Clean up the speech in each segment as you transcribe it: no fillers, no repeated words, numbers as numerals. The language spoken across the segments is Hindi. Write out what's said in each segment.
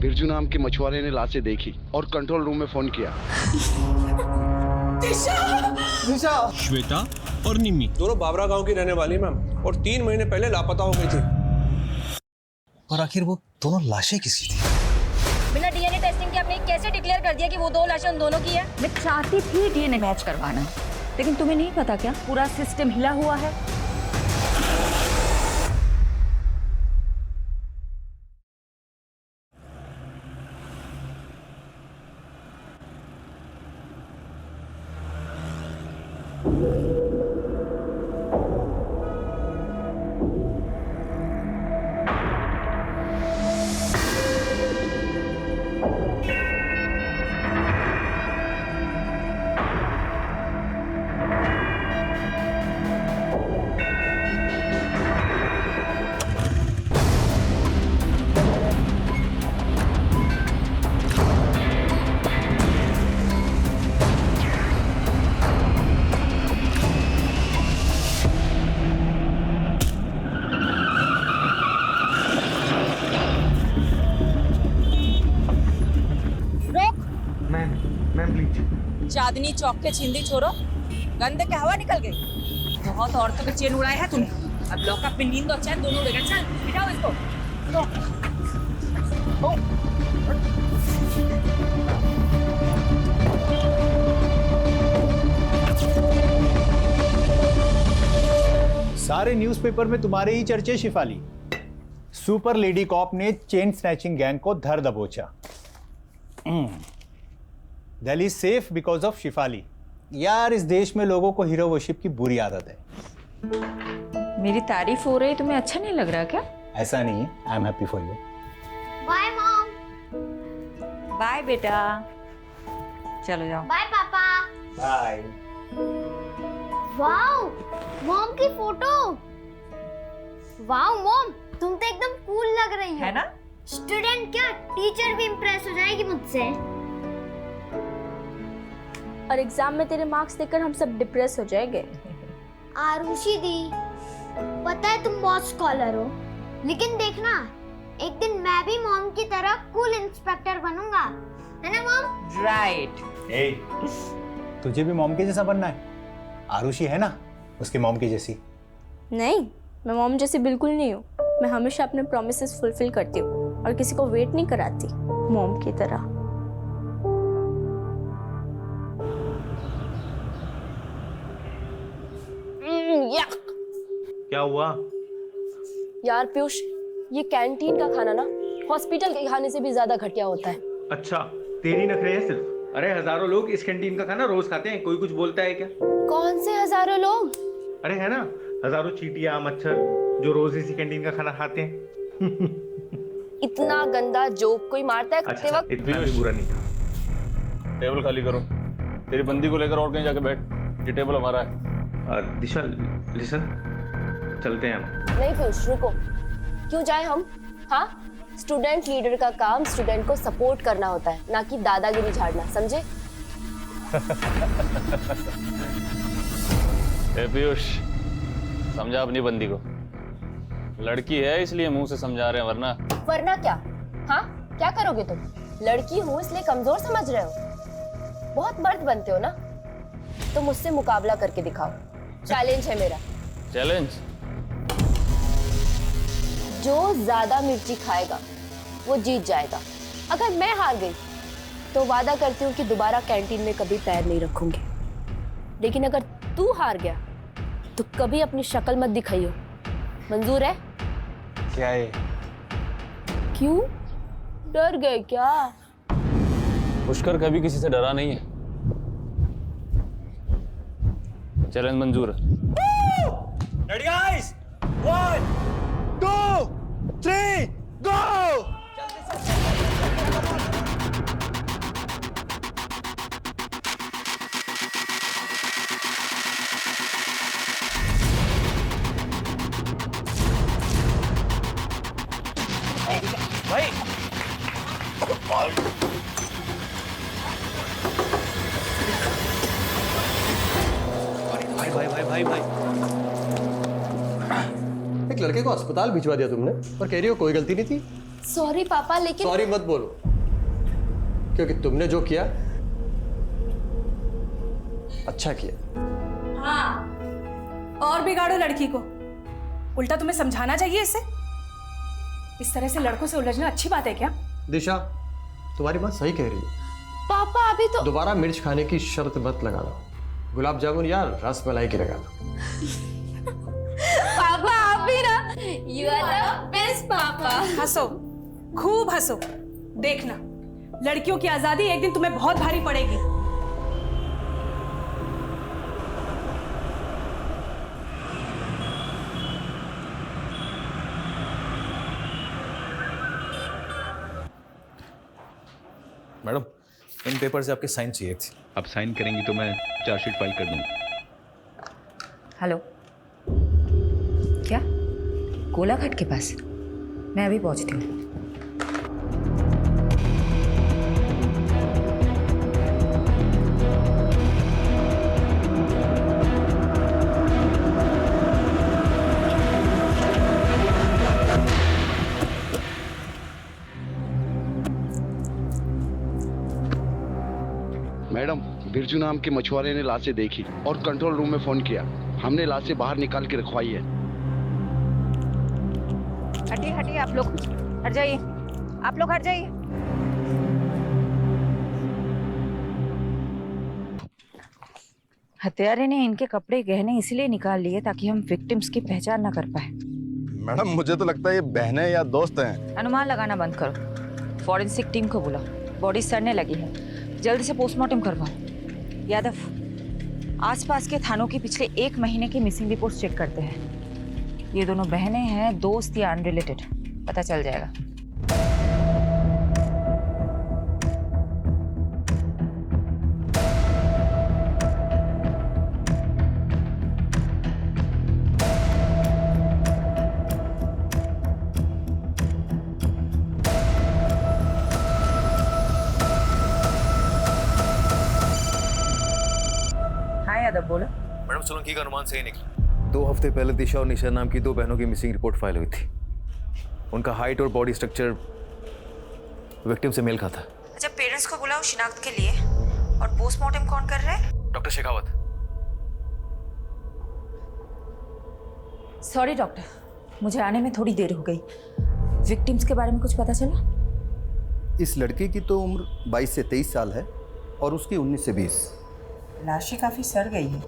बिरजू नाम के मछुआरे ने लाशें देखी और कंट्रोल रूम में फोन किया। दिशा, श्वेता और निम्मी दोनों बाबरा गांव की रहने वाली मैम, और 3 महीने पहले लापता हो गई थी। पर आखिर वो दोनों लाशें किसकी थी? बिना डीएनए टेस्टिंग के आपने कैसे डिक्लेयर कर दिया कि वो 2 लाशें उन दोनों की है? मैं चाहती थी डीएनए मैच करवाना, लेकिन तुम्हें नहीं पता क्या पूरा सिस्टम हिला हुआ है। चांदनी चौक के छिंदी छोरो, गंदे के हवा निकल गई। बहुत औरतों के चेन उड़ाए है तूने। अब लॉकअप में नींद और चैन दोनों उड़ेगा। चल बिठाओ इसको। सारे न्यूज़पेपर में तुम्हारे ही चर्चे शिफाली। सुपर लेडी कॉप ने चेन स्नैचिंग गैंग को धर दबोचा। Delhi safe because of Shifali. यार इस देश में लोगों को हीरो वर्शिप की बुरी आदत है। मेरी तारीफ हो रही, तुम्हें अच्छा नहीं लग रहा क्या? ऐसा नहीं है, I am happy for you. Bye mom. Bye बेटा, चलो जाओ। Bye papa. Bye. Wow, mom की फोटो। वाओ मॉम, तुम तो एकदम कूल लग रही हो। है ना? स्टूडेंट क्या, टीचर भी इम्प्रेस हो जाएगी मुझसे। और एग्जाम में तेरे मार्क्स देखकर हम सब डिप्रेस हो जाएंगे। आरुषि दी, पता है तुम बहुत स्कॉलर हो, लेकिन देखना एक दिन मैं भी मॉम की तरह कूल इंस्पेक्टर बनूंगा, है ना मॉम? राइट। ए, तुझे भी मॉम के जैसा बनना है? आरुषि है ना उसके मॉम की जैसी। नहीं, मैं मॉम जैसी बिल्कुल नहीं हूँ। मैं हमेशा अपने प्रॉमिसेस फुलफिल करती हूँ और किसी को वेट नहीं कराती मॉम की तरह। क्या हुआ? यार पीयूष, ये कैंटीन का खाना ना हॉस्पिटल के खाने से भी ज्यादा घटिया होता है। अच्छा, तेरी नखरे है सिर्फ। अरे हजारों लोग इस कैंटीन का खाना रोज खाते हैं, कोई कुछ बोलता है क्या? कौन से हजारों लोग? अरे है ना, हजारों चींटियां मच्छर जो रोज इसी कैंटीन का खाना खाते हैं। इतना गंदा जोक कोई मारता है खाते वक्त? इतना भी बुरा नहीं था। टेबल खाली करो। तेरी बंदी को लेकर और कहीं जाके बैठ। ये टेबल हमारा है। दिशा लिसन, चलते हैं हम। नहीं पीयूष, रुको। क्यों जाए हम? हाँ, स्टूडेंट लीडर का काम स्टूडेंट को सपोर्ट करना होता है, ना कि दादागिरी झाड़ना, समझे? ए पीयूष, समझा अपनी बंदी को। लड़की है इसलिए मुंह से समझा रहे हैं, वरना क्या? हाँ, क्या करोगे तुम? लड़की हूँ इसलिए कमजोर समझ रहे हो? बहुत मर्द बनते हो ना, तो मुझसे मुकाबला करके दिखाओ। चैलेंज है मेरा। चैलेंज? जो ज्यादा मिर्ची खाएगा वो जीत जाएगा। अगर मैं हार गई तो वादा करती हूँ कि दोबारा कैंटीन में कभी पैर नहीं रखूंगी, लेकिन अगर तू हार गया तो कभी अपनी शक्ल मत दिखाइयो। मंजूर है? क्या है? क्यों डर गए क्या? पुष्कर कभी किसी से डरा नहीं है। चैलेंज मंजूर है। रेडी गाइस, 1 2 3 गो। भाई एक लड़के को अस्पताल भिजवा दिया तुमने, और कह रही हो कोई गलती नहीं थी। सॉरी पापा, लेकिन सॉरी मत बोलो, क्योंकि तुमने जो किया अच्छा किया। हाँ, और बिगाड़ो लड़की को। उल्टा तुम्हें समझाना चाहिए इसे। इस तरह से लड़कों से उलझना अच्छी बात है क्या? दिशा, तुम्हारी बात सही कह रही है। पापा अभी तो दोबारा मिर्च खाने की शर्त मत लगाना। गुलाब जामुन या रस मलाई की लगा लो। पापा आप भी ना, यू आर द बेस्ट पापा। हंसो, खूब हंसो। देखना, लड़कियों की आजादी एक दिन तुम्हें बहुत भारी पड़ेगी। मैडम, इन पेपर से आपके साइन चाहिए थे। अब साइन करेंगी तो मैं चार्जशीट फाइल कर दूंगा। हेलो, क्या कोलाघाट के पास? मैं अभी पहुंचती हूँ। मैडम, बिरजू नाम के मछुआरे ने लाशें देखी और कंट्रोल रूम में फोन किया। हमने लाशें बाहर निकाल के रखवाई है। हटिए हटिए, आप लोग हट जाइए, आप लोग हट जाइए। हत्यारे ने इनके कपड़े गहने इसलिए निकाल लिए ताकि हम विक्टिम्स की पहचान न कर पाए। मैडम, मुझे तो लगता है ये बहनें या दोस्त हैं। अनुमान लगाना बंद करो। फॉरेंसिक टीम को बुलाओ, बॉडी सड़ने लगी है, जल्दी से पोस्टमार्टम करवाओ। यादव, आसपास के थानों की पिछले 1 महीने की मिसिंग रिपोर्ट चेक करते हैं। ये दोनों बहनें हैं, दोस्त या अनरिलेटेड, पता चल जाएगा। यादव बोलो। मैडम, सोलंकी का अनुमान सही निकला। 2 हफ्ते पहले दिशा और निशा नाम की 2 बहनों की मिसिंग रिपोर्ट फाइल हुई थी। उनका हाइट और बॉडी स्ट्रक्चर विक्टिम से मेल खाता। अच्छा, पेरेंट्स को बुलाओ शिनाख्त के लिए। और पोस्टमार्टम कौन कर रहा है? डॉक्टर शेखावत। सॉरी डॉक्टर, मुझे आने में थोड़ी देर हो गई। विक्टिम्स के बारे में कुछ पता चला? इस लड़के की तो उम्र 22 से 23 साल है और उसकी 19 से 20। लाशें काफी सड़ गई है।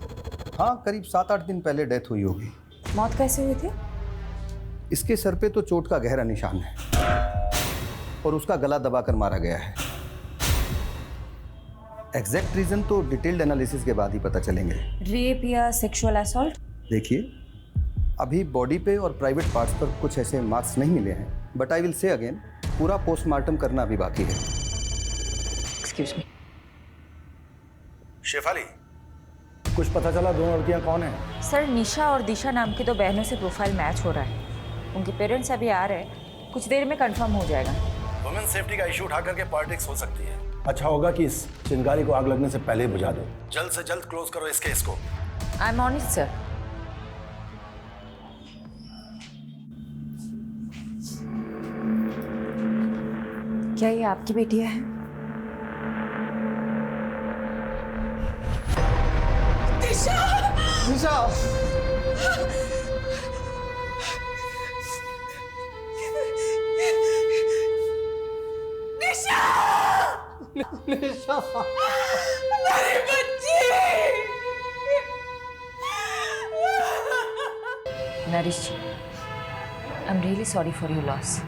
हाँ, करीब 7-8 दिन पहले डेथ हुई होगी। मौत कैसे हुई थी? इसके सर पे तो चोट का गहरा निशान है और उसका गला दबाकर मारा गया है। एग्जैक्ट रीजन तो डिटेल्ड एनालिसिस के बाद ही पता चलेंगे। रेप या सेक्सुअल असॉल्ट? देखिए, अभी बॉडी पे और प्राइवेट पार्ट्स पर कुछ ऐसे मार्क्स नहीं मिले हैं, but I will say again, पूरा पोस्टमार्टम करना अभी बाकी है। Excuse me. शेफाली, कुछ पता चला दोनों लड़कियां कौन हैं? सर, निशा और दिशा नाम की 2 बहनों से प्रोफाइल मैच हो रहा है। उनके पेरेंट्स अभी आ रहे हैं, कुछ देर में कंफर्म हो जाएगा। वुमेन सेफ्टी का इशू उठा करके पॉलिटिक्स हो सकती है। अच्छा होगा कि इस चिंगारी को आग लगने से पहले बुझा दो। जल्द से जल्द क्लोज करो इस केस को। I am on it sir. क्या ये आपकी बेटियां हैं? दिशा! दिशा! निशा! निशा! मेरी बच्ची! Narish ji, I am really sorry for your loss.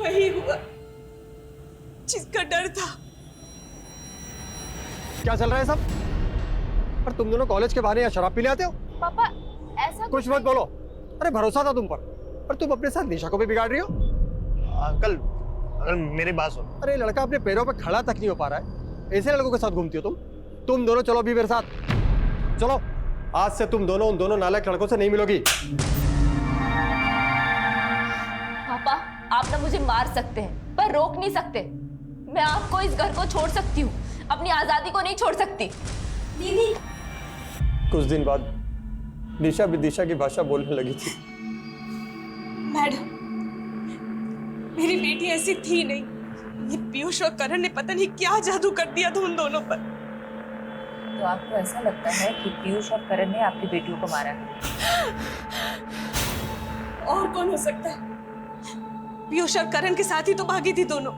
वही हुआ जिसका डर था। क्या चल रहा है सब? पर तुम दोनों कॉलेज के बहाने यहाँ शराब पीने आते हो? पापा ऐसा कुछ मत बोलो। अरे भरोसा था तुम पर तुम अपने साथ निशा को भी बिगाड़ रही हो। अंकल, अगर मेरी बात सुनो। अरे लड़का अपने पैरों पे खड़ा तक नहीं हो पा रहा है, ऐसे लड़कों के साथ घूमती हो तुम दोनों चलो अभी मेरे साथ। चलो, आज से तुम दोनों उन दोनों नालायक लड़कों से नहीं मिलोगी। पापा, आप ना मुझे मार सकते हैं पर रोक नहीं सकते। मैं आपको इस घर को छोड़ सकती हूँ, अपनी आजादी को नहीं छोड़ सकती। दीदी, कुछ दिन बाद निशा विदिशा की भाषा बोलने लगी थी। मैडम, मेरी बेटी ऐसी थी नहीं। ये पीयूष और करण ने पता नहीं क्या जादू कर दिया था उन दोनों पर। तो आपको ऐसा लगता है कि पीयूष और करण ने आपकी बेटियों को मारा है? और कौन हो सकता है? पीयूष और करण के साथ ही तो भागी थी दोनों।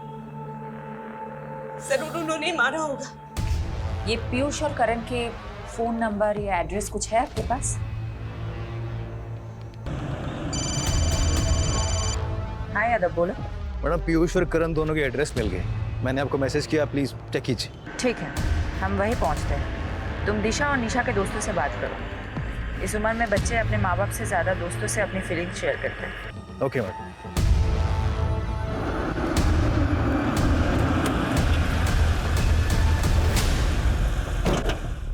जरूर उन्होंने ही मारा होगा। ये पीयूष और करण के फोन नंबर या एड्रेस कुछ है आपके पास? हाँ यादव बोलो। मैडम पीयूष और करण दोनों के एड्रेस मिल गए। मैंने आपको मैसेज किया, प्लीज चेक कीजिए। ठीक है, हम वहीं पहुंचते हैं। तुम दिशा और निशा के दोस्तों से बात करो। इस उम्र में बच्चे अपने माँ बाप से ज्यादा दोस्तों से अपनी फीलिंग्स शेयर करते हैं। Okay madam.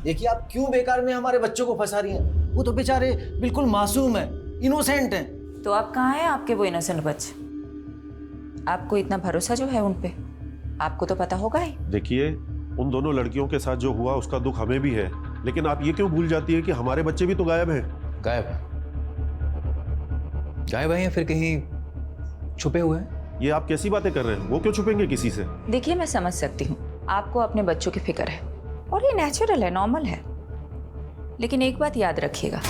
देखिए आप क्यों बेकार में हमारे बच्चों को फंसा रही हैं? वो तो बेचारे बिल्कुल मासूम हैं, इनोसेंट हैं। तो अब कहाँ हैं आपके वो इनोसेंट बच्चे? आपको इतना भरोसा जो है उन पे, आपको तो पता होगा ही। देखिए, उन दोनों लड़कियों के साथ जो हुआ उसका दुख हमें भी है, लेकिन आप ये क्यों भूल जाती है कि हमारे बच्चे भी तो गायब हैं। गायब है या फिर कहीं छुपे हुए हैं? ये आप कैसी बातें कर रहे हैं? वो क्यों छुपेंगे किसी से? देखिए मैं समझ सकती हूँ, आपको अपने बच्चों की फिक्र है और ये नेचुरल है, नॉर्मल है। लेकिन एक बात याद रखिएगा,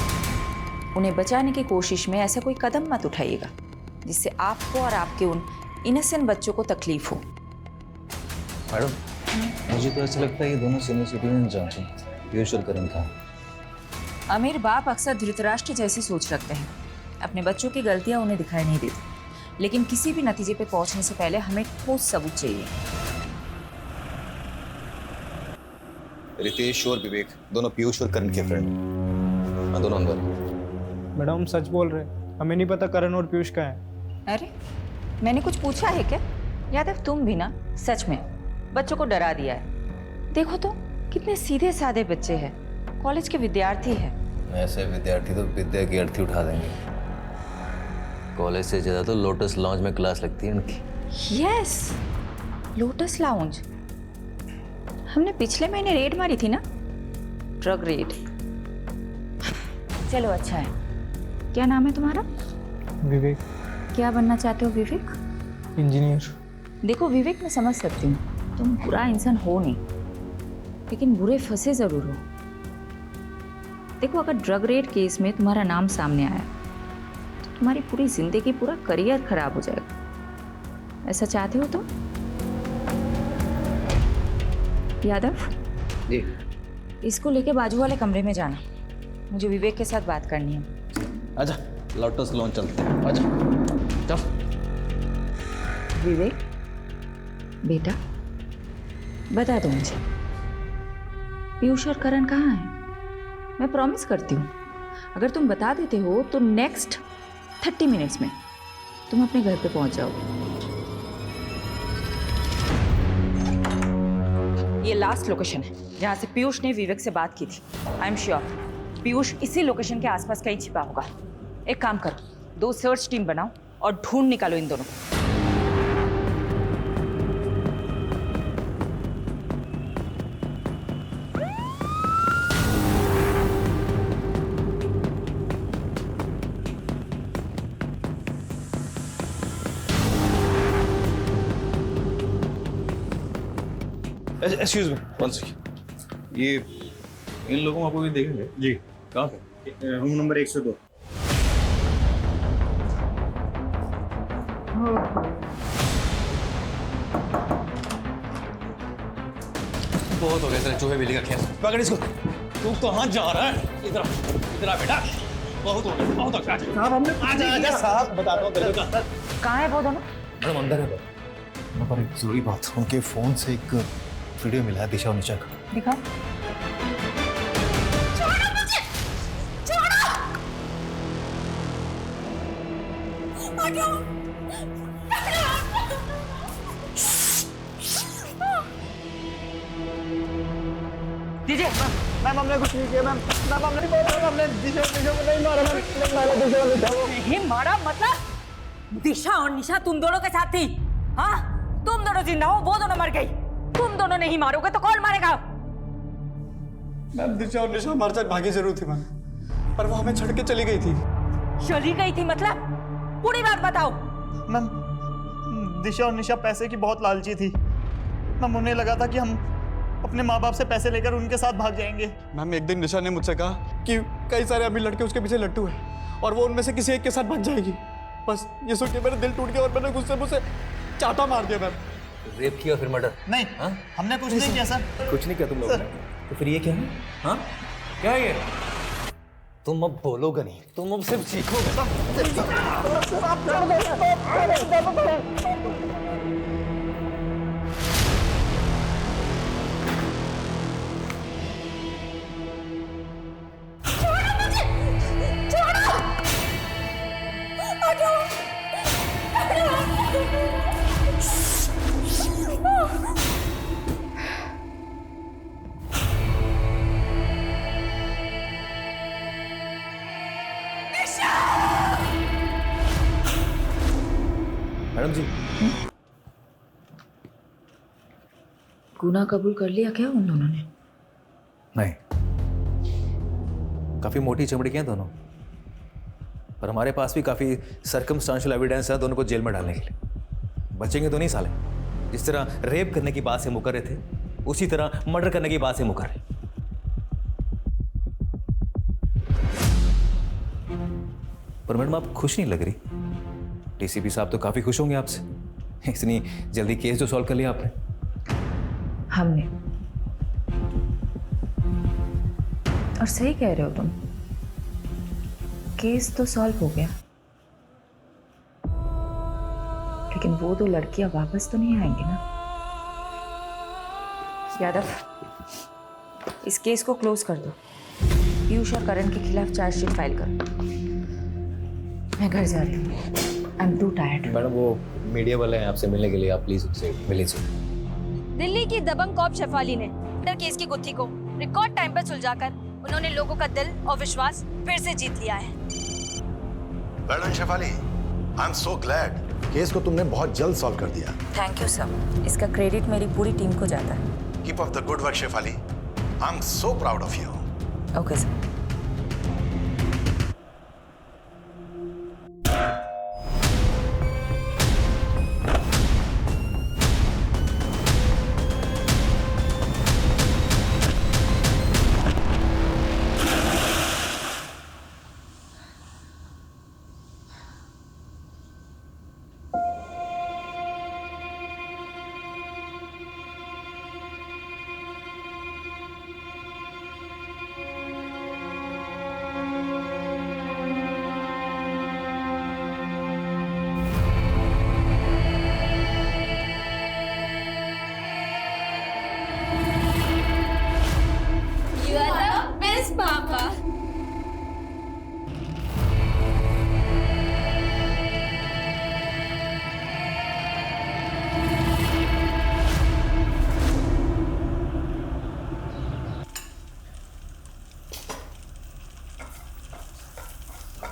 उन्हें बचाने की कोशिश में ऐसा कोई कदम मत उठाइएगा जिससे आपको और आपके उन इनोसेंट बच्चों को तकलीफ हो। मैडम मुझे तो ऐसा लगता है ये दोनों सीनियर सिटीजन जांचें पीयूष और करण का। अमीर बाप अक्सर धृतराष्ट्र जैसी सोच रखते हैं। अपने बच्चों की गलतियां उन्हें दिखाई नहीं देती, लेकिन किसी भी नतीजे पे पहुंचने से पहले हमें ठोस सबूत चाहिए। रितेश और विवेक दोनों पीयूष और करण के फ्रेंड, दोनों अंदर। मैडम सच बोल रहे, हमें नहीं पता करण और पीयूष का है। अरे मैंने कुछ पूछा है क्या? यादव तुम भी ना सच में बच्चों को डरा दिया है। देखो तो कितने सीधे साधे बच्चे हैं, कॉलेज के विद्यार्थी हैं। ऐसे विद्यार्थी तो विद्या की अर्थी उठा देंगे। कॉलेज से ज्यादा तो लोटस लॉन्ज में क्लास लगती है उनकी। Yes, lotus lounge. हमने पिछले महीने रेड मारी थी ना, ड्रग रेड। चलो अच्छा है। क्या नाम है तुम्हारा? विवेक। क्या बनना चाहते हो विवेक? इंजीनियर। देखो विवेक, मैं समझ सकती हूँ तुम बुरा इंसान हो नहीं, लेकिन बुरे फंसे जरूर हो। देखो अगर ड्रग रेड केस में तुम्हारा नाम सामने आया तो तुम्हारी पूरी जिंदगी, पूरा करियर खराब हो जाएगा। ऐसा चाहते हो तुम? यादव जी। इसको लेके बाजू वाले कमरे में जाना, मुझे विवेक के साथ बात करनी है। आजा लोटस लॉन्च चलते हैं, आजा चल। विवेक बेटा बता दो मुझे, पीयूष और करण कहाँ हैं? मैं प्रॉमिस करती हूँ अगर तुम बता देते हो तो नेक्स्ट 30 मिनट्स में तुम अपने घर पे पहुंच जाओगे। ये लास्ट लोकेशन है जहाँ से पीयूष ने विवेक से बात की थी। आई एम श्योर पीयूष इसी लोकेशन के आसपास कहीं छिपा होगा। एक काम करो, 2 सर्च टीम बनाओ और ढूंढ निकालो इन दोनों को। Excuse me, one second. ये इन लोगों को भी देखेंगे जी? कहाँ पे? Room number 102। बहुत हो गया तेरे चूहे बिल्ली का खेल। पकड़ इसको। तू कहाँ जा रहा है? इधर इधर आ बेटा। बहुत हो गया, बहुत हो गया। साहब हमने आजा साहब बताता हूँ तेरे को। कहाँ है वो दोनों? मैडम अंदर है। वहाँ पर एक जरूरी बात, उनके फोन से एक वीडियो मिला है दिशा और निशा का। दिखाओ। छोड़ो मुझे, छोड़ो। हटाओ। दीजिए। मैम हमने कुछ नहीं किया मैम। मैम हमने नहीं मारा, हमने दिशा को नहीं मारा मैम। नहीं मारा दिशा को, निशा को। नहीं मारा मतलब? दिशा और निशा तुम दोनों के साथ थी? हाँ, तुम दोनों जिंदा हो, वो दोनों मर गई। तुम दोनों नहीं मारोगे तो कौन मारेगा? मैम दिशा और निशा हमारे साथ भागी जरूर थी मैम, पर वो हमें छोड़ के चली गई थी। चली गई थी मतलब? पूरी बात बताओ। मैम दिशा और निशा पैसे की बहुत लालची थी। मैम उन्हें लगा था कि हम अपने माँ बाप से पैसे लेकर उनके साथ भाग जाएंगे। मैम एक दिन निशा ने मुझसे कहा कि कई सारे अभी लड़के उसके पीछे लट्टू हैं और वो उनमें से किसी एक के साथ बच जाएगी। बस ये सुन के मेरा दिल टूट गया और मैंने गुस्से मुझसे चाटा मार दिया मैम। रेप किया फिर मर्डर? नहीं हमने कुछ नहीं किया सर। कुछ नहीं किया तुम लोगों ने? तो फिर ये क्या है? हाँ क्या है ये? तुम अब बोलोगे नहीं, तुम अब सिर्फ सीखोगे। मैडम जी, गुनाह कबूल कर लिया क्या उन दोनों ने? नहीं, काफी मोटी चमड़ी के हैं दोनों, पर हमारे पास भी काफी सर्कमस्टांशियल एविडेंस है दोनों को जेल में डालने के लिए। बचेंगे तो नहीं साले। जिस तरह रेप करने की बात से मुकर रहे थे, उसी तरह मर्डर करने की बात से मुकर रहे। पर मैडम आप खुश नहीं लग रही। डीसीपी साहब तो काफी खुश होंगे आपसे, इतनी जल्दी केस जो सॉल्व कर लिया आपने। हमने। और सही कह रहे हो तुम, केस तो सॉल्व हो गया, लेकिन वो दो लड़कियां वापस तो नहीं आएंगी ना। यादव, इस केस को क्लोज कर दो। पीयूष और करण के खिलाफ चार्जशीट फाइल करो। मैं घर जा रही हूँ। I am to tired. Madam वो मीडिया वाले हैं आपसे मिलने के लिए, आप प्लीज उनसे मिल लीजिए। दिल्ली की दबंग कॉप शेफाली ने मर्डर केस की गुत्थी को रिकॉर्ड टाइम पर सुलझाकर उन्होंने लोगों का दिल और विश्वास फिर से जीत लिया है। Madam Shefali, I am so glad. Case को तुमने बहुत जल्द सॉल्व कर दिया। Thank you sir. इसका क्रेडिट मेरी पूरी टीम को जाता है। Keep up the good work Shefali. I am so proud of you. Okay sir.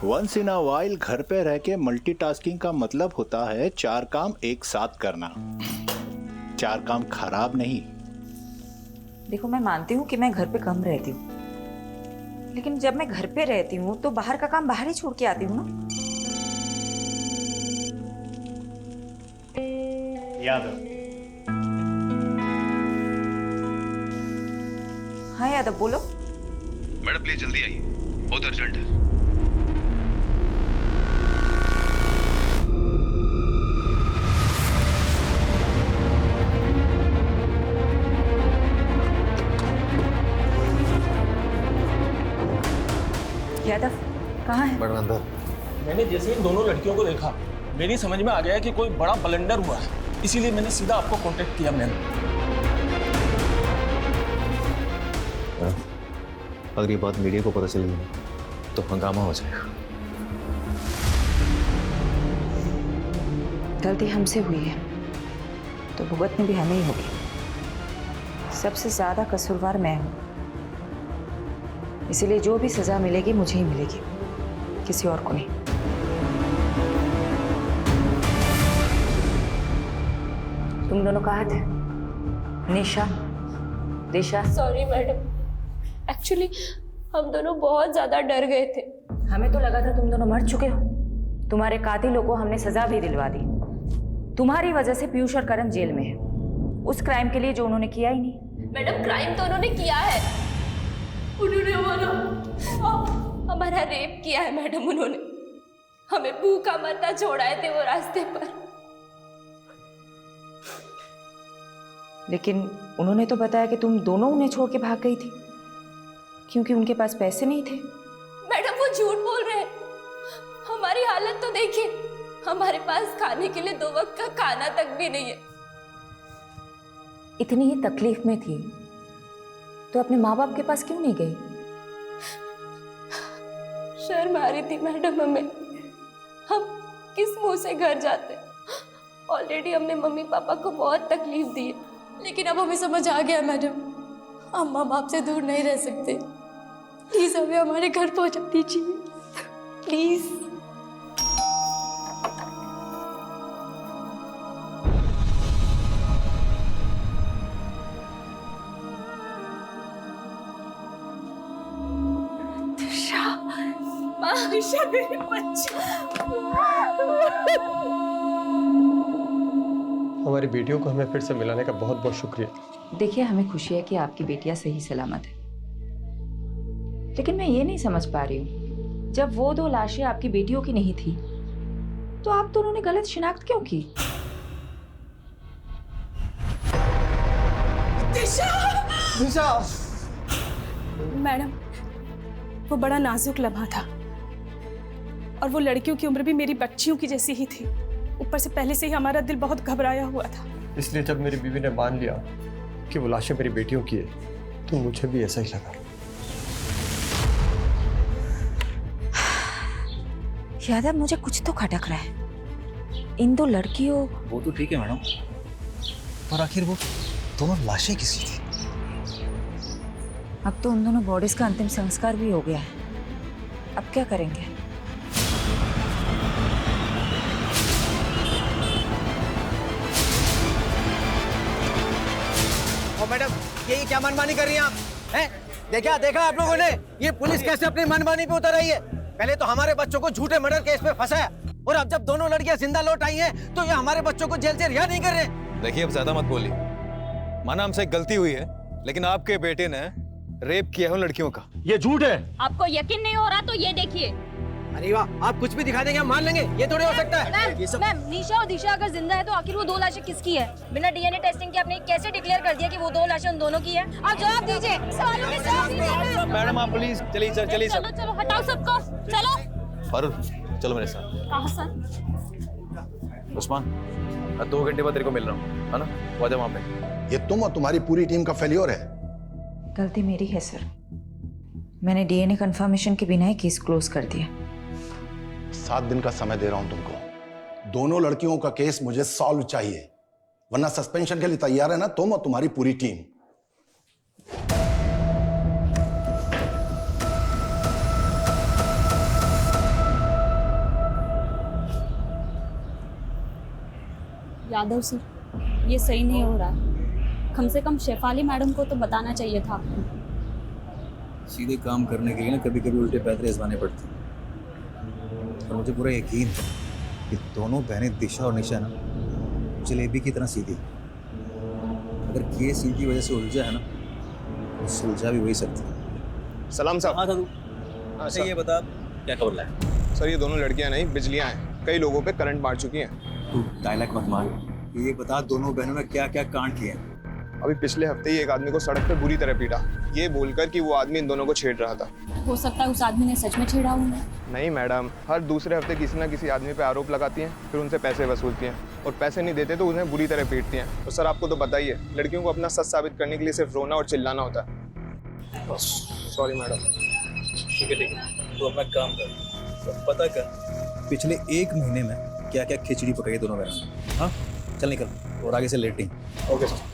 Once in a while घर पे रह के मल्टीटास्किंग का मतलब होता है 4 काम एक साथ करना। 4 काम खराब नहीं। देखो, मैं मानती हूँ कि मैं घर पे कम रहती हूँ, लेकिन जब मैं घर पे रहती हूँ तो बाहर का काम बाहर ही छोड़ के आती हूँ ना। यादव। हाँ यादव, बोलो। मैडम प्लीज जल्दी आइए, बहुत अर्जेंट है। यादव कहाँ है? मैडम अंदर। मैंने जैसे इन दोनों लड़कियों को देखा, मेरी समझ में आ गया कि कोई बड़ा ब्लंडर हुआ है, इसीलिए मैंने सीधा आपको कांटेक्ट किया। मैम अगर ये बात मीडिया को पता चली तो हंगामा हो जाएगा। गलती हमसे हुई है तो भुगतनी भी हमें ही होगी। सबसे ज्यादा कसूरवार मैं हूँ, इसीलिए जो भी सजा मिलेगी मुझे ही मिलेगी, किसी और को नहीं। तुम दोनों कहाँ थे? निशा, दिशा? सॉरी मैडम, एक्चुअली हम दोनों बहुत ज्यादा डर गए थे। हमें तो लगा था तुम दोनों मर चुके हो। तुम्हारे कातिलों को हमने सजा भी दिलवा दी, तुम्हारी वजह से पीयूष और करण जेल में है, उस क्राइम के लिए जो उन्होंने किया ही नहीं। मैडम क्राइम तो उन्होंने किया है, उन्होंने हमारा रेप किया है मैडम। उन्होंने हमें भूखा मरना छोड़ाए थे वो रास्ते पर। लेकिन उन्होंने तो बताया कि तुम दोनों उन्हें छोड़ के भाग गई थी क्योंकि उनके पास पैसे नहीं थे। मैडम वो झूठ बोल रहे हैं, हमारी हालत तो देखिए, हमारे पास खाने के लिए 2 वक्त का खाना तक भी नहीं है। इतनी ही तकलीफ में थी तो अपने माँ बाप के पास क्यों नहीं गई? शर्म आ रही थी मैडम हमें, हम किस मुंह से घर जाते। ऑलरेडी हमने मम्मी पापा को बहुत तकलीफ दी है, लेकिन अब हमें समझ आ गया मैडम, हम माँ बाप से दूर नहीं रह सकते। प्लीज हमें हमारे घर पहुंचा दीजिए प्लीज। मेरे बच्चे, हमारी बेटियों को हमें फिर से मिलाने का बहुत बहुत शुक्रिया। देखिए, हमें खुशी है कि आपकी बेटियां सही सलामत है, लेकिन मैं ये नहीं समझ पा रही हूँ, जब वो 2 लाशें आपकी बेटियों की नहीं थी तो आप दोनों ने गलत शिनाख्त क्यों की? दिशा! मैडम वो बड़ा नाजुक लम्हा था और वो लड़कियों की उम्र भी मेरी बच्चियों की जैसी ही थी। ऊपर से पहले से ही हमारा दिल बहुत घबराया हुआ था। इसलिए जब मेरी बीवी ने मान लिया कि वो लाशें मेरी बेटियों की है तो मुझे भी ऐसा ही लगा। यादव, मुझे कुछ तो खटक रहा है। इन 2 लड़कियों... वो तो ठीक है मैडम, पर आखिर वो दोनों लाशें किसकी थी? अब तो उन दोनों बॉडीज का अंतिम संस्कार भी हो गया है, अब क्या करेंगे? ओ मैडम, ये क्या मनमानी कर रही हैं आप? हैं? देखा आप लोगों ने ये पुलिस कैसे अपनी मनमानी पे उतर आई है? पहले तो हमारे बच्चों को झूठे मर्डर केस में फंसाया और अब जब दोनों लड़कियां जिंदा लौट आई हैं तो ये हमारे बच्चों को जेल से रिहा नहीं कर रहे। देखिए, अब ज्यादा मत बोलिए। माना हमसे गलती हुई है, लेकिन आपके बेटे ने रेप किया है उन लड़कियों का। ये झूठ है। आपको यकीन नहीं हो रहा तो ये देखिए। अरे वाह, आप कुछ भी दिखा देंगे हम मान लेंगे, ये थोड़ी हो सकता है। मैम, निशा और दिशा अगर जिंदा है तो आखिर वो 2 लाशें किसकी है? बिना डीएनए टेस्टिंग के आपने कैसे डिक्लेयर कर दिया कि वो 2 लाशें उन दोनों की है? आप जवाब दीजिए, सवालों के जवाब दीजिए। मैडम आप प्लीज चलिए सर, चलिए सर। चलो हटाओ सबको, चलो। फारूक चलो मेरे साथ। कहाँ सर? उस्मान, मैं 2 घंटे बाद तेरे को मिल रहा हूँ, है ना? वो आजा वहाँ पे। ये तुम और तुम्हारी पूरी टीम का फेल्योर है। गलती मेरी है सर, मैंने डीएनए कंफर्मेशन के बिना ही केस क्लोज कर दिया। 7 दिन का समय दे रहा हूं तुमको। दोनों लड़कियों का केस मुझे सॉल्व चाहिए, वरना सस्पेंशन के लिए तैयार है ना तुम और तुम्हारी पूरी टीम। यादव सर, ये सही नहीं हो रहा है। कम से कम शेफाली मैडम को तो बताना चाहिए था आपको। सीधे काम करने के लिए ना कभी कभी उल्टे पैदल आजमाने पड़ते हैं, और मुझे पूरा यकीन है कि दोनों बहनें दिशा और निशा ना जलेबी की तरह सीधी। अगर केस इनकी वजह से उलझा है ना तो सुलझा भी वही सकती है। सलाम साहब। हाँ साधु, अच्छा ये बता क्या खबर लाया? सर, ये दोनों लड़कियां नहीं बिजलियां हैं, कई लोगों पे करंट मार चुकी हैं। तू डायलॉग मत मार, ये बता दोनों बहनों ने क्या क्या कांड किए हैं? अभी पिछले हफ्ते ही एक आदमी को सड़क पे बुरी तरह पीटा, ये बोलकर कि वो आदमी इन दोनों को छेड़ रहा था। हो सकता है उस आदमी ने सच में छेड़ा हो। नहीं मैडम, हर दूसरे हफ्ते किसी ना किसी आदमी पे आरोप लगाती हैं, फिर उनसे पैसे वसूलती हैं और पैसे नहीं देते तो उन्हें बुरी तरह पीटती हैं। तो सर आपको तो पता ही है, लड़कियों को अपना सच साबित करने के लिए सिर्फ रोना और चिल्लाना होता है। Sorry madam. ठीक है, तो अपना काम कर, पता कर पिछले 1 महीने में क्या क्या खिचड़ी पकाई दोनों बहनों ने। हाँ चल निकल, और आगे से लेट नहीं। Okay sir.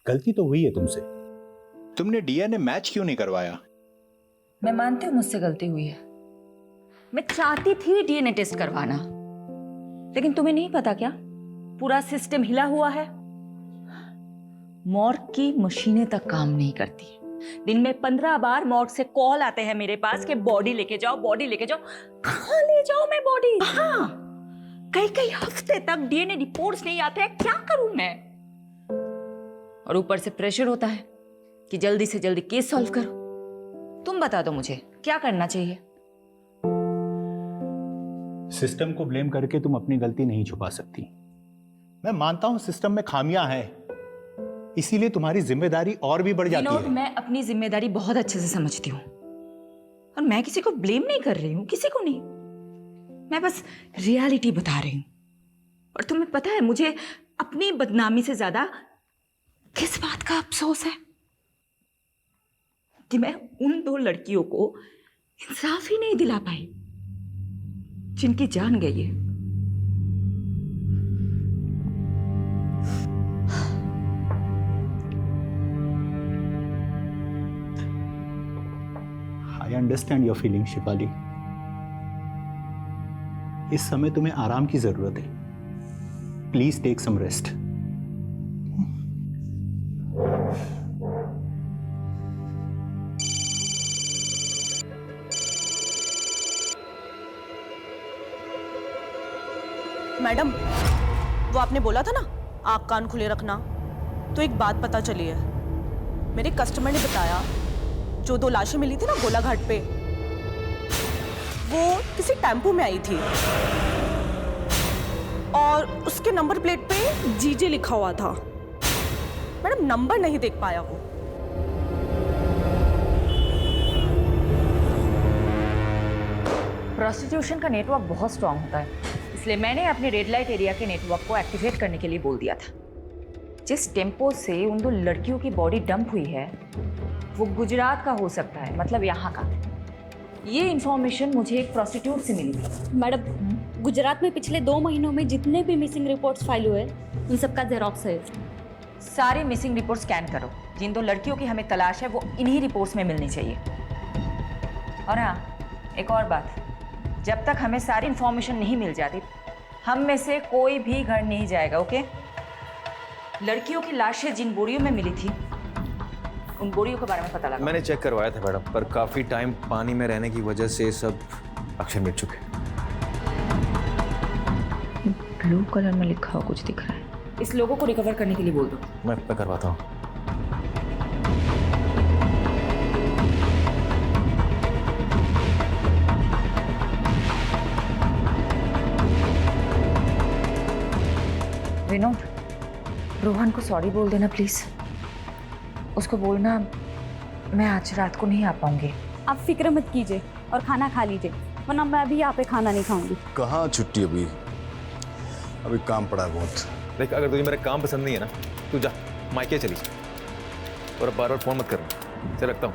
गलती तो हुई है तुमसे, तुमने डीएनए मैच क्यों नहीं करवाया? मैं मानती हूँ मुझसे गलती हुई है, मैं चाहती थी डीएनए टेस्ट करवाना, लेकिन तुम्हें नहीं पता क्या, पूरा सिस्टम हिला हुआ है। मॉर्ग की मशीनें तक काम नहीं करती। दिन में 15 बार मॉर्ग से कॉल आते हैं मेरे पास कि बॉडी लेके जाओ, बॉडी लेके जाओ। कहाँ ले जाओ मैं बॉडी? हाँ, कई कई हफ्ते तक डीएनए रिपोर्ट्स नहीं आते हैं, क्या करूं मैं? और ऊपर से प्रेशर होता है कि जल्दी से जल्दी केस सॉल्व करो। तुम बता दो मुझे क्या करना चाहिए? सिस्टम को ब्लेम करके तुम अपनी गलती नहीं छुपा सकती। मैं मानता हूं सिस्टम में खामियां हैं, इसीलिए तुम्हारी जिम्मेदारी और भी बढ़ जाती है। मैं अपनी जिम्मेदारी बहुत अच्छे से समझती हूँ और मैं किसी को ब्लेम नहीं कर रही हूँ, किसी को नहीं। मैं बस रियलिटी बता रही हूँ। और तुम्हें पता है मुझे अपनी बदनामी से ज्यादा किस बात का अफसोस है? कि मैं उन 2 लड़कियों को इंसाफ ही नहीं दिला पाई जिनकी जान गई है। I understand your feeling Shifali. इस समय तुम्हें आराम की जरूरत है। Please take some rest. Madam, वो आपने बोला था ना आँख कान खुले रखना, तो एक बात पता चली है। मेरे कस्टमर ने बताया जो 2 लाशें मिली थी ना गोलाघाट पे, वो किसी टेम्पो में आई थी और उसके नंबर प्लेट पे जीजे लिखा हुआ था। मैडम, नंबर नहीं देख पाया वो। प्रोस्टिट्यूशन का नेटवर्क बहुत स्ट्रांग होता है, इसलिए मैंने अपने रेड लाइट एरिया के नेटवर्क को एक्टिवेट करने के लिए बोल दिया था। जिस टेम्पो से उन 2 लड़कियों की बॉडी डंप हुई है वो गुजरात का हो सकता है, मतलब यहाँ का। ये इंफॉर्मेशन मुझे एक प्रोस्टिट्यूट से मिली थी। मैडम, गुजरात में पिछले 2 महीनों में जितने भी मिसिंग रिपोर्ट्स फाइल हुए उन सबका जेरॉक्स है। सारे मिसिंग रिपोर्ट स्कैन करो। जिन 2 लड़कियों की हमें तलाश है वो इन्हीं रिपोर्ट्स में मिलनी चाहिए। और हाँ, एक और बात, जब तक हमें सारी इंफॉर्मेशन नहीं मिल जाती हम में से कोई भी घर नहीं जाएगा, ओके? लड़कियों की लाशें जिन बोरियों में मिली थी उन बोरियों के बारे में पता लगा। मैंने चेक करवाया था मैडम, पर काफी टाइम पानी में रहने की वजह से सब अक्षर मिट चुके। ब्लू कलर में लिखा हुआ कुछ दिख रहा है। इस लोगों को रिकवर करने के लिए बोल दो। मैं करवाता हूँ। विनोद, रोहन को सॉरी बोल देना प्लीज। उसको बोलना मैं आज रात को नहीं आ पाऊंगी। आप फिक्र मत कीजिए और खाना खा लीजिए, वरना मैं भी यहाँ पे खाना नहीं खाऊंगी। कहाँ छुट्टी? अभी काम पड़ा है बहुत। देख, अगर तुझे मेरा काम पसंद नहीं है ना, तू जा मायके चली जा और बार बार फोन मत करना। चल रखता हूँ।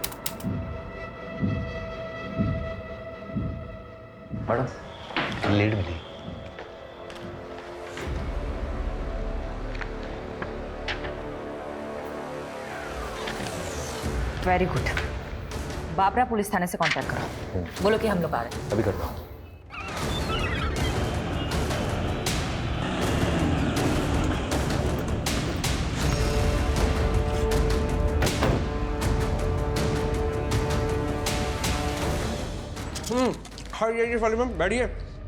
मैडम, लीड मिली। Very good. बाबरा पुलिस थाने से कांटेक्ट करो, बोलो कि हम लोग आ रहे हैं। अभी करता हूँ। हाँ ये वाली मैम बैठिए,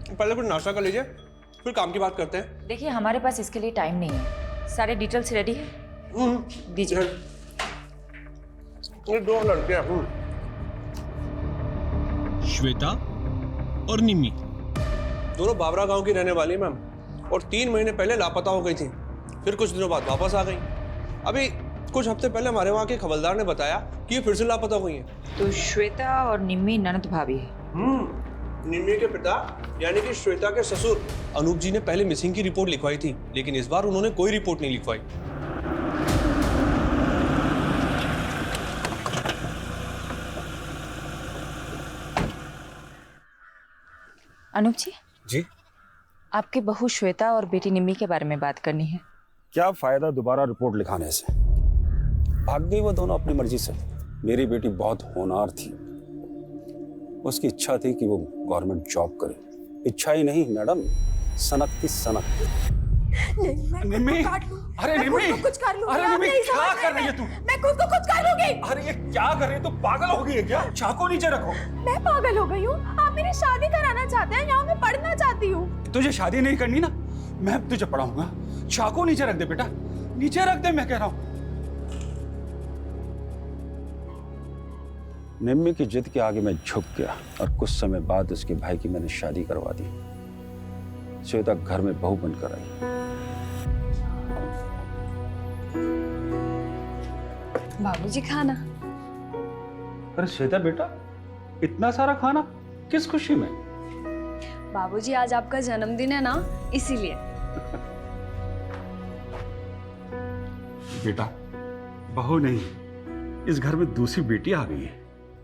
पहले कुछ नाश्ता कर लीजिए फिर काम की बात करते हैं। देखिए, हमारे पास इसके लिए टाइम नहीं है। सारे डिटेल्स रेडी है, दीजिए। ये 2 लड़कियां श्वेता और निमी, दोनों बाबरा गांव की रहने वाली मैम, और 3 महीने पहले लापता हो गई थी, फिर कुछ दिनों बाद वापस आ गई। अभी कुछ हफ्ते पहले हमारे वहाँ के हवलदार ने बताया कि ये फिर से लापता हुई हैं। तो श्वेता और निम्मी ननद भाभी है। निम्मी के पिता यानी कि श्वेता के ससुर अनूप जी ने पहले मिसिंग की रिपोर्ट लिखवाई थी, लेकिन इस बार उन्होंने कोई रिपोर्ट नहीं लिखवाई। अनूप जी, जी आपकी बहू श्वेता और बेटी निम्मी के बारे में बात करनी है। क्या फायदा दोबारा रिपोर्ट लिखाने से? भाग गई वो दोनों अपनी मर्जी से। मेरी बेटी बहुत होनहार थी, उसकी इच्छा थी कि वो गवर्नमेंट जॉब करे। इच्छा ही नहीं मैडम, सनक थी सनक। नहीं, मैं काट लूं। अरे मैं खुद निम्मी, को कुछ कर लूंगी। अरे आप निम्मी, नहीं क्या समझ कर रहे रही है तू? मैं खुद को कुछ कर लूंगी। अरे ये क्या कर रही है? तू पागल हो गई है क्या? चाकू नीचे रखो। मैं पागल हो गई हूँ? आप मेरी शादी कराना चाहते हैं? यहाँ मैं पढ़ना चाहती हूँ। तुझे शादी नहीं करनी ना, मैं तुझे पढ़ाऊंगा। चाकू नीचे रख दे बेटा, नीचे रख दे, मैं कह रहा हूँ। निम्मी की जिद के आगे मैं झुक गया और कुछ समय बाद उसके भाई की मैंने शादी करवा दी। श्वेता घर में बहू बनकर आई। बाबूजी खाना। अरे श्वेता बेटा, इतना सारा खाना किस खुशी में? बाबूजी आज आपका जन्मदिन है ना, इसीलिए। बेटा, बहू नहीं, इस घर में दूसरी बेटी आ गई है।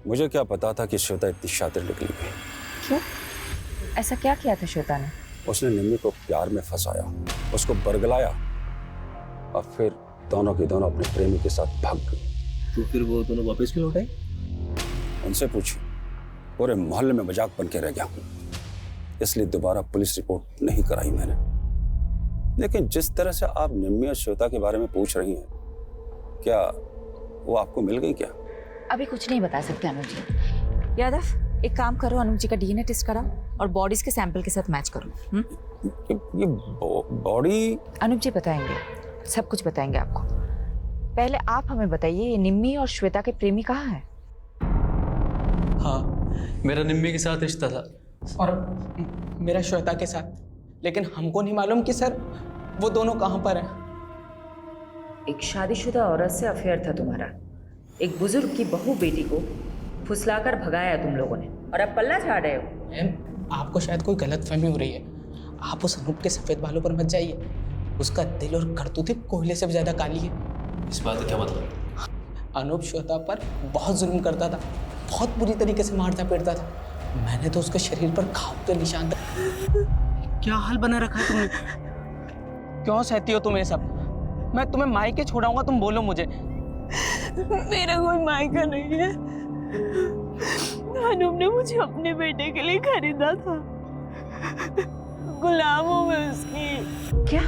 मुझे क्या पता था कि श्वेता इतनी शातिर निकली है। क्यों? ऐसा क्या किया था श्वेता ने? उसने निम्मी को प्यार में फंसाया, उसको बरगलाया और फिर दोनों के दोनों अपने प्रेमी के साथ भाग गई। तो फिर वो दोनों वापस क्यों लौट आई? उनसे पूछी, पूरे मोहल्ले में मजाक बन के रह गया, इसलिए दोबारा पुलिस रिपोर्ट नहीं कराई मैंने। लेकिन जिस तरह से आप निम्मी और श्वेता के बारे में पूछ रही हैं, क्या वो आपको मिल गई क्या? अभी कुछ नहीं बता सकते अनुज जी। यादव, एक काम करो, अनुज जी का डीएनए टेस्ट कराओ और बॉडीज के सैंपल के साथ मैच करो। ये बॉडी? अनुज जी बताएंगे, सब कुछ बताएंगे आपको। पहले आप हमें बताइए, ये निम्मी और श्वेता के प्रेमी कहाँ हैं? हाँ, मेरा निम्मी के साथ रिश्ता था और मेरा श्वेता के साथ, लेकिन हमको नहीं मालूम कि सर वो दोनों कहाँ पर हैं। एक शादीशुदा औरत से अफेयर था तुम्हारा, एक बुजुर्ग की बहू बेटी को फुसलाकर भगाया तुम लोगों ने, और अब पल्ला झाड़ रहे हो। मैम, आपको शायद कोई गलतफहमी हो रही है। आप उस अनूप के सफेद बालों पर मत जाइए। उसका दिल और करतूतें कोयले से भी ज्यादा काली है। इस बात का क्या मतलब? अनूप श्वेता पर बहुत जुल्म करता था, बहुत बुरी तरीके से मारता पीटता था। मैंने तो उसके शरीर पर घाव के निशान क्या हाल बना रखा है तुमने? क्यों सहती हो तुम ये सब? मैं तुम्हें मायके छोड़ाऊंगा, तुम बोलो मुझे। मेरा कोई मायका नहीं है। अनूप ने मुझे अपने बेटे के लिए खरीदा था। गुलाम हूँ मैं उसकी। क्या?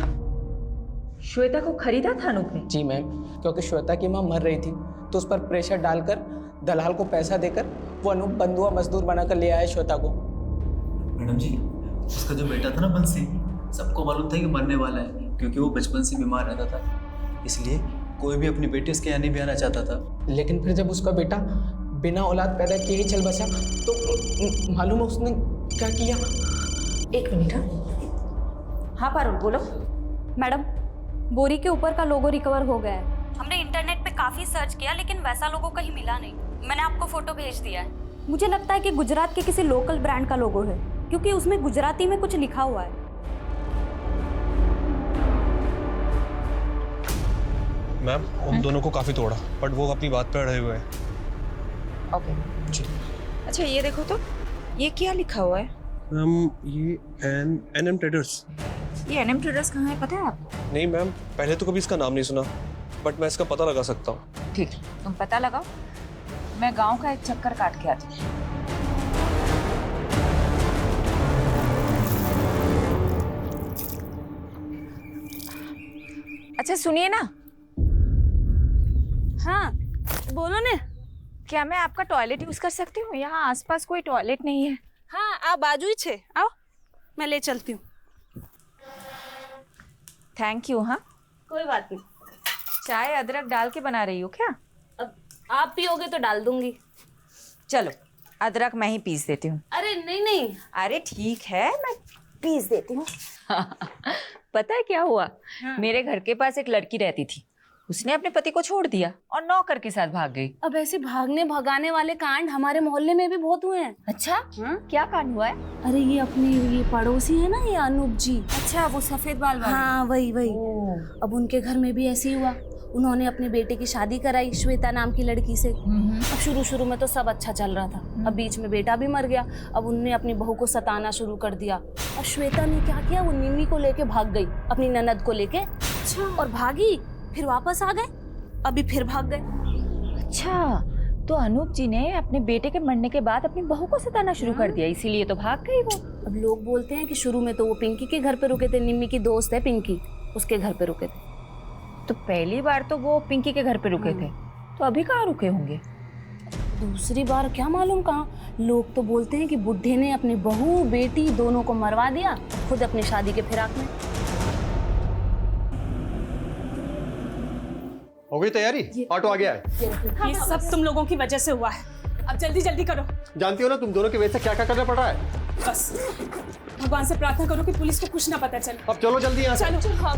श्वेता को खरीदा था अनूप ने? जी मैम, क्योंकि श्वेता की माँ मर रही थी, तो उस पर प्रेशर डालकर, दलाल को पैसा देकर वो अनूप बंधुआ मजदूर बनाकर ले आया श्वेता को। मैडम जी, उसका जो बेटा था ना बंसी, सबको मालूम था कि मरने वाला है, क्योंकि वो बचपन से बीमार रहता था। इसलिए कोई भी अपनी बेटी उसके यहाँ नहीं भी आना चाहता था। लेकिन फिर जब उसका बेटा बिना औलाद पैदा किए ही चल बसा, तो मालूम है उसने क्या किया? एक मिनट। हाँ पारुल, बोलो। मैडम, बोरी के ऊपर का लोगो रिकवर हो गया है। हमने इंटरनेट पे काफी सर्च किया, लेकिन वैसा लोगो कहीं मिला नहीं। मैंने आपको फोटो भेज दिया है। मुझे लगता है कि गुजरात के किसी लोकल ब्रांड का लोगो है, क्योंकि उसमें गुजराती में कुछ लिखा हुआ है। मैम, उन दोनों को काफी तोड़ा, बट वो अपनी बात पर अड़े हुए हैं। ओके जी। अच्छा ये देखो तो, ये क्या लिखा हुआ है? मैम, ये एनएम ट्रेडर्स। ये एनएम ट्रेडर्स कहाँ है, पता है आपको? नहीं मैम, पहले तो कभी इसका नाम नहीं सुना, बट मैं इसका पता लगा सकता हूँ। ठीक, तुम पता लगाओ, मैं गांव का एक चक्कर काट के आती हूँ। अच्छा सुनिए ना। हाँ बोलो ने। क्या मैं आपका टॉयलेट यूज कर सकती हूँ? यहाँ आसपास कोई टॉयलेट नहीं है। हाँ, आप बाजू ही छे, आओ मैं ले चलती हूँ। Thank you. हाँ कोई बात नहीं। चाय अदरक डाल के बना रही हो क्या? अब आप पियोगे तो डाल दूंगी। चलो, अदरक मैं ही पीस देती हूँ। अरे नहीं नहीं। अरे ठीक है, मैं पीस देती हूँ। पता है क्या हुआ? हाँ। मेरे घर के पास एक लड़की रहती थी, उसने अपने पति को छोड़ दिया और नौकर के साथ भाग गई। अब ऐसे भागने भगाने वाले कांड हमारे मोहल्ले में भी बहुत हुए हैं। अच्छा? हाँ? क्या कांड हुआ है? अरे ये अपनी ये पड़ोसी है ना, ये अनूप जी। अच्छा, वो सफेद बाल वाले? हाँ वही। अब उनके घर में भी ऐसे ही हुआ। उन्होंने अपने बेटे की शादी कराई श्वेता नाम की लड़की से। अब शुरू में तो सब अच्छा चल रहा था, अब बीच में बेटा भी मर गया। अब उनने अपनी बहू को सताना शुरू कर दिया। अब श्वेता ने क्या किया, वो निम्मी को लेके भाग गई, अपनी ननद को लेके। अच्छा। और भागी, फिर वापस आ गए, अभी फिर भाग गए। अच्छा, तो अनूप जी ने अपने बेटे के मरने के बाद अपनी बहू को सताना शुरू कर दिया, इसीलिए तो भाग गई वो। अब लोग बोलते हैं कि शुरू में तो वो पिंकी के घर पे रुके थे, निम्मी की दोस्त है पिंकी, उसके घर पे रुके थे। तो पहली बार तो वो पिंकी के घर पे रुके थे, तो अभी कहाँ रुके होंगे? दूसरी बार क्या मालूम कहाँ। लोग तो बोलते हैं कि बुड्ढे ने अपनी बहू बेटी दोनों को मरवा दिया, खुद अपनी शादी के फिराक में। हो गई तैयारी? ऑटो आ गया है। ये सब तुम लोगों की वजह से हुआ है। अब जल्दी जल्दी करो। जानती हो ना तुम दोनों की वजह से क्या क्या करना पड़ रहा है। बस भगवान से प्रार्थना करो कि पुलिस को कुछ ना पता चले। अब चलो जल्दी यहाँ से। चलो। हाँ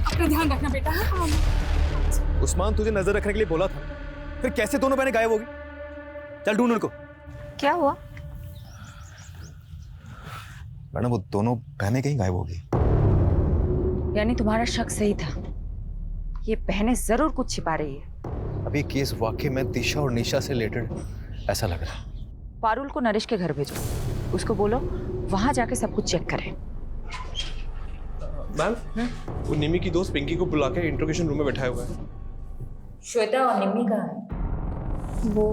अपना ध्यान रखना बेटा। हाँ। उस्मान तुझे नजर रखने के लिए बोला था, फिर कैसे दोनों बहनें गायब होगी? चल ढूंढ उनको। क्या हुआ? मैडम वो दोनों बहनें कहीं गायब होगी। यानी तुम्हारा शक सही था, ये बहनें जरूर कुछ छिपा रही है। अभी केस वाकई में दिशा और निशा से रिलेटेड ऐसा लग रहा है। पारुल को नरेश के घर भेजो, उसको बोलो वहां जाके सब कुछ चेक करें। मैम, वो निमी की दोस्त पिंकी को बुला के इंट्रोगेशन रूम में बैठाया हुआ है। श्वेता और निम्मी कहाँ है? वो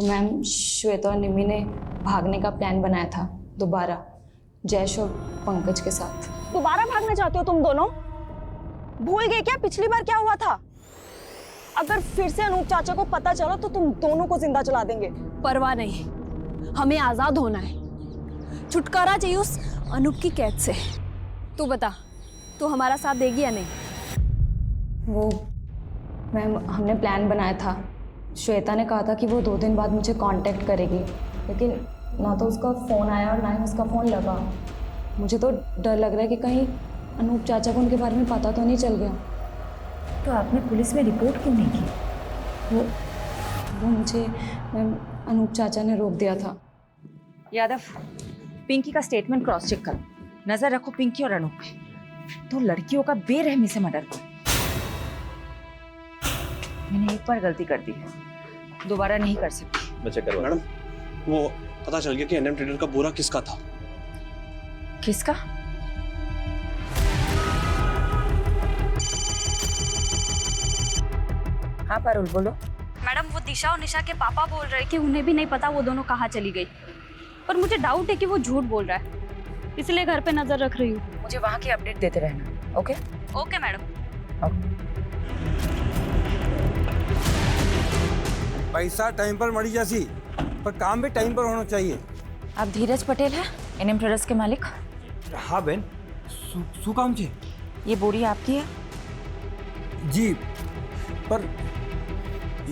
मैम, श्वेता और निम्मी ने भागने का प्लान बनाया था दोबारा, जयेश और पंकज के साथ। दोबारा भागना चाहते हो तुम दोनों? भूल गए क्या पिछली बार क्या हुआ था? अगर फिर से अनूप चाचा को पता चला तो तुम दोनों को जिंदा जला देंगे। परवाह नहीं, हमें आजाद होना है। छुटकारा चाहिए उस अनूप की कैद से। तू बता, तू हमारा साथ देगी या नहीं? वो मैम, हमने प्लान बनाया था। श्वेता ने कहा था कि वो 2 दिन बाद मुझे कांटेक्ट करेगी, लेकिन ना तो उसका फ़ोन आया और ना ही उसका फ़ोन लगा। मुझे तो डर लग रहा है कि कहीं अनूप चाचा को उनके बारे में पता तो नहीं चल गया। तो आपने पुलिस में रिपोर्ट क्यों नहीं की? वो मुझे मैम अनूप चाचा ने रोक दिया था। यादव, पिंकी का स्टेटमेंट क्रॉस चेक करो। नजर रखो पिंकी और अनूप पे। तो लड़कियों का बेरहमी से मर्डर करो। मैंने एक बार गलती कर दी है, दोबारा नहीं कर सकती। मैं चेक करवा। मैडम, वो पता चल गया कि एनएम ट्रेडर का बोरा किसका था। किसका? हाँ पारुल, बोलो। मैडम, वो दिशा और निशा के पापा बोल रहे हैं कि उन्हें भी नहीं पता वो दोनों कहाँ चली गई, पर मुझे डाउट है कि वो झूठ बोल रहा है, इसलिए घर पे नजर रख रही हूँ। मुझे वहाँ की अपडेट देते रहना। ओके? Okay madam. पैसा टाइम पर मरी जासी, पर काम भी टाइम पर होना चाहिए। आप धीरज पटेल हैं, एनएम ट्रेडर्स के मालिक? हाँ बहन, શું કામ છે? ये बोरी आपकी है? जी, पर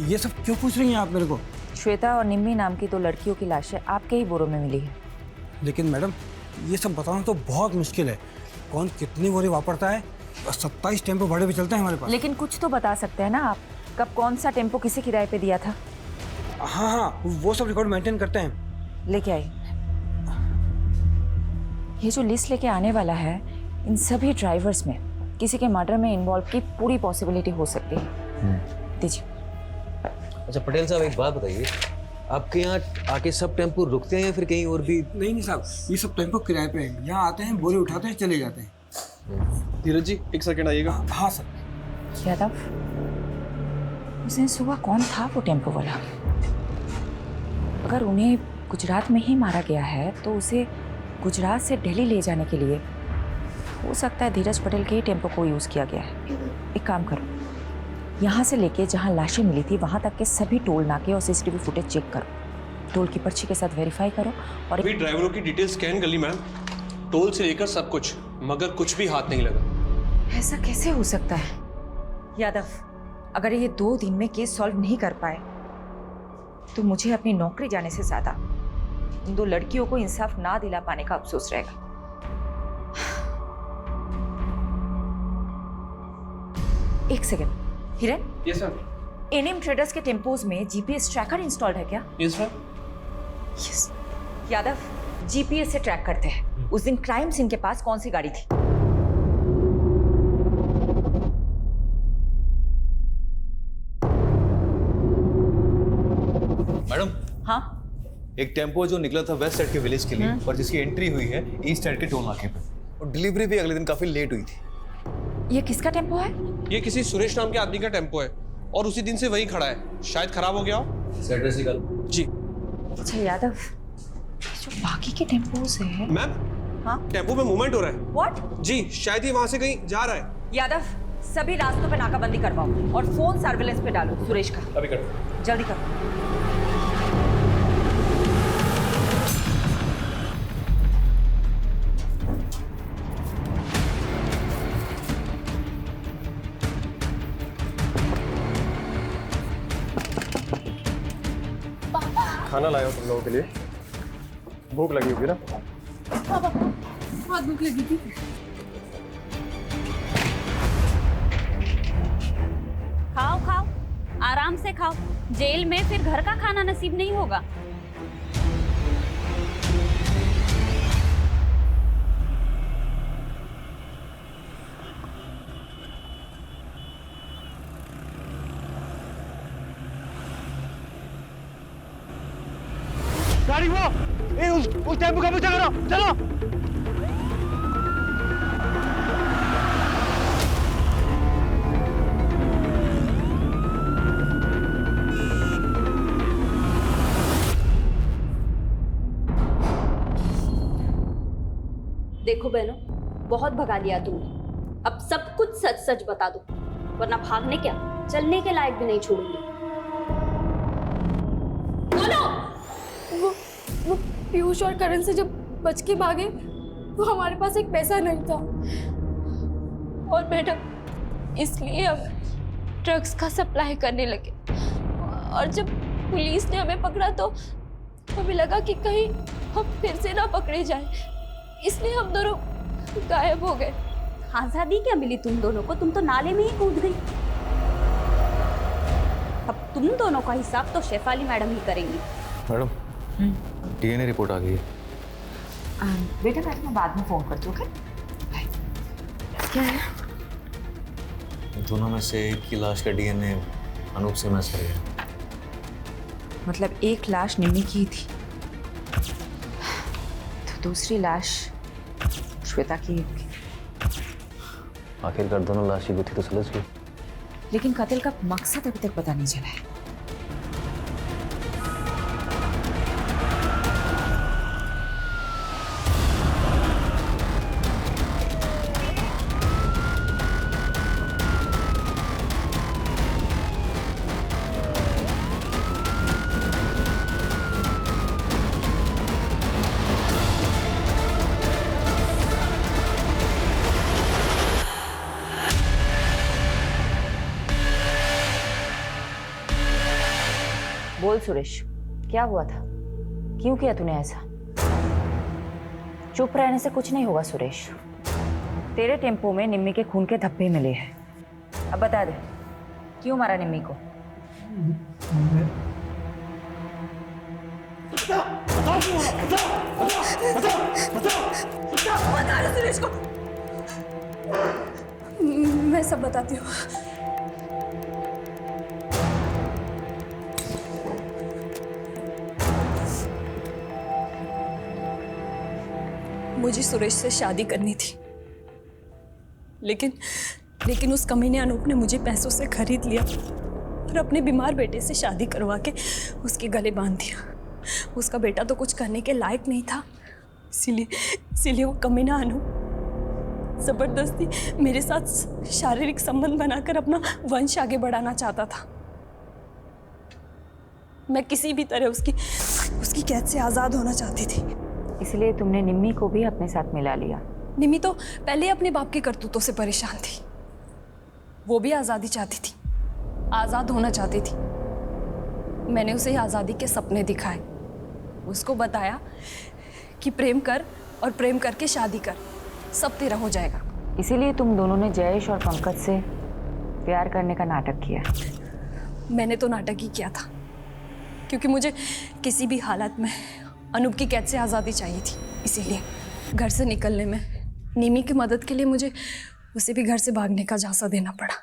ये सब क्यों पूछ रही हैं आप मेरे को? श्वेता और निम्मी नाम की 2 लड़कियों की लाशें आपके ही बोरों में मिली है। लेकिन मैडम, ये सब बताना तो बहुत मुश्किल है। कौन कितनी बोरी वापरता है? 27 टेम्पो भाड़े पे चलते हैं हमारे पास। लेकिन कुछ तो बता सकते हैं ना आप, कब कौन सा टेम्पो किसे किराए पे दिया था? हाँ हाँ, वो सब रिकॉर्ड मेंटेन करते हैं। लेके आइए। ये जो लिस्ट लेके आने वाला है, इन सभी ड्राइवर्स में किसी के मर्डर में इन्वॉल्व की पूरी पॉसिबिलिटी हो सकती है। दीजिए। अच्छा पटेल साहब, एक बात बताइए, आपके यहाँ आके सब टेम्पो रुकते हैं या फिर कहीं और भी? नहीं साहब, ये सब टेम्पो किराए पे हैं। यहाँ आते हैं, बोरी उठाते हैं, चले जाते हैं। धीरज जी, एक सेकंड आइएगा। हाँ सर। यादव, उस दिन सुबह कौन था वो टेम्पो वाला? अगर उन्हें गुजरात में ही मारा गया है तो उसे गुजरात से दिल्ली ले जाने के लिए हो सकता है धीरज पटेल के ही टेम्पो को यूज़ किया गया है। एक काम करो, यहाँ से लेके जहाँ लाशें मिली थी वहाँ तक के सभी टोल नाके और सीसीटीवी फुटेज चेक करो, टोल की पर्ची के साथ वेरीफाई करो। और अभी ड्राइवरों की डिटेल स्कैन कर ली मैम, टोल से लेकर सब कुछ, मगर कुछ भी हाथ नहीं लगा। ऐसा कैसे हो सकता है? यादव, अगर ये 2 दिन में केस सॉल्व नहीं कर पाए तो मुझे अपनी नौकरी जाने से ज्यादा इन 2 लड़कियों को इंसाफ ना दिला पाने का अफसोस रहेगा। एक सेकंड, हिरन। Yes sir. एनएम ट्रेडर्स के टेम्पोज में जीपीएस ट्रैकर इंस्टॉल्ड है क्या? Yes sir. Yes. Yadav, GPS से ट्रैक करते हैं उस दिन क्राइम सीन के पास कौन सी गाड़ी थी। मैडम। हाँ, एक टेम्पो जो निकला था वेस्ट साइड के विलेज के लिए और जिसकी एंट्री हुई है ईस्ट साइड के टोल नाके पे, और डिलीवरी भी अगले दिन काफी लेट हुई थी। ये किसका टेम्पो है? ये किसी सुरेश नाम के आदमी का टेम्पो है और उसी दिन से वही खड़ा है। शायद खराब हो गया हो। सेट रसी कल। जी। अच्छा यादव, जो बाकी के टेम्पोज है। मैम, हाँ टेम्पो में मूवमेंट हो रहा है। व्हाट? जी, शायद ये वहां से कहीं जा रहा है। यादव, सभी रास्तों पे नाकाबंदी करवाओ और फोन सर्विलेंस पे डालो सुरेश का। अभी कर। जल्दी करो। खाना लाया हूं तुम लोगों के लिए। भूख लगी होगी ना? बहुत भूख लगी थी। खाओ खाओ, आराम से खाओ। जेल में फिर घर का खाना नसीब नहीं होगा। गाड़ी वो उस टेम्पो का पीछा करो, चलो। देखो बहनों, बहुत भगा लिया तुमने। अब सब कुछ सच सच बता दो, वरना भागने क्या, चलने के लायक भी नहीं छोड़ूंगी। बोलो। वो पीयूष और करण से जब बच के भागे तो हमारे पास एक पैसा नहीं था, और मैडम इसलिए हम ड्रग्स का सप्लाई करने लगे। और जब पुलिस ने हमें पकड़ा तो हमें लगा कि कहीं हम फिर से ना पकड़े जाए, इसलिए हम दोनों गायब हो गए। आजादी क्या मिली तुम दोनों को? तुम तो नाले में ही कूद गई। अब तुम दोनों का हिसाब तो शेफाली मैडम ही करेंगी। मैडम, डीएनए रिपोर्ट आ गई है। बेटा मैं बाद में फोन करती हूँ। क्या है? दोनों में से एक की लाश का डीएनए अनूप से मैच कर गया। मतलब एक लाश निम्मी की थी, तो दूसरी लाश श्वेता की। आखिरकार दोनों लाश ही गुत्थी तो सुलझ गई, लेकिन कत्ल का मकसद अभी तक पता नहीं चला है। बोल सुरेश, क्या हुआ था? क्यों किया तूने ऐसा? चुप रहने से कुछ नहीं होगा सुरेश। तेरे टेम्पो में निम्मी के खून के धब्बे मिले हैं। अब बता दे, क्यों मारा निम्मी को? बता रहे सुरेश को। मैं सब बताती हूँ। मुझे सुरेश से शादी करनी थी, लेकिन उस कमीने अनूप ने मुझे पैसों से खरीद लिया और अपने बीमार बेटे से शादी करवा के उसके गले बांध दिया। उसका बेटा तो कुछ करने के लायक नहीं था, इसीलिए वो कमीना अनूप जबरदस्ती मेरे साथ शारीरिक संबंध बनाकर अपना वंश आगे बढ़ाना चाहता था। मैं किसी भी तरह उसकी कैद से आज़ाद होना चाहती थी। इसलिए तुमने निम्मी को भी अपने साथ मिला लिया। निम्मी तो पहले अपने बाप की करतूतों से परेशान थी। वो भी आज़ादी चाहती थी, आज़ाद होना चाहती थी। मैंने उसे आज़ादी के सपने दिखाए, उसको बताया कि प्रेम कर और प्रेम करके शादी कर, सब तेरा हो जाएगा। इसीलिए तुम दोनों ने जयेश और पंकज से प्यार करने का नाटक किया। मैंने तो नाटक ही किया था, क्योंकि मुझे किसी भी हालत में अनूप की कैद से आज़ादी चाहिए थी। इसीलिए घर से निकलने में निमी की मदद के लिए मुझे उसे भी घर से भागने का झांसा देना पड़ा।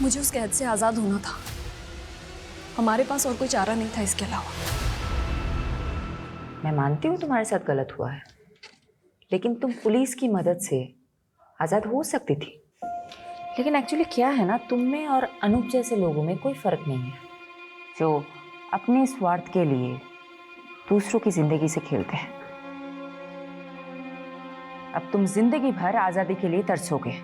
मुझे उस कैद से आज़ाद होना था। हमारे पास और कोई चारा नहीं था इसके अलावा। मैं मानती हूँ तुम्हारे साथ गलत हुआ है, लेकिन तुम पुलिस की मदद से आज़ाद हो सकती थी। लेकिन एक्चुअली क्या है ना, तुम में और अनूप जैसे लोगों में कोई फ़र्क नहीं है जो अपने स्वार्थ के लिए दूसरों की ज़िंदगी से खेलते हैं। अब तुम जिंदगी भर आज़ादी के लिए तरसोगे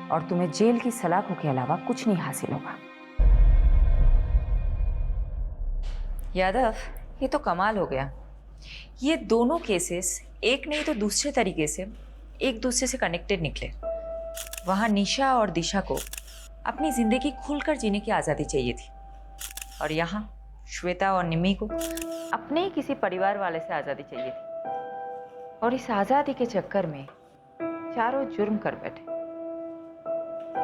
और तुम्हें जेल की सलाखों के अलावा कुछ नहीं हासिल होगा। यादव, ये तो कमाल हो गया। ये दोनों केसेस एक नहीं तो दूसरे तरीके से एक दूसरे से कनेक्टेड निकले। वहाँ निशा और दिशा को अपनी ज़िंदगी खुलकर जीने की आज़ादी चाहिए थी, और यहाँ श्वेता और निम्मी को अपने ही किसी परिवार वाले से आज़ादी चाहिए थी, और इस आज़ादी के चक्कर में चारों जुर्म कर बैठे।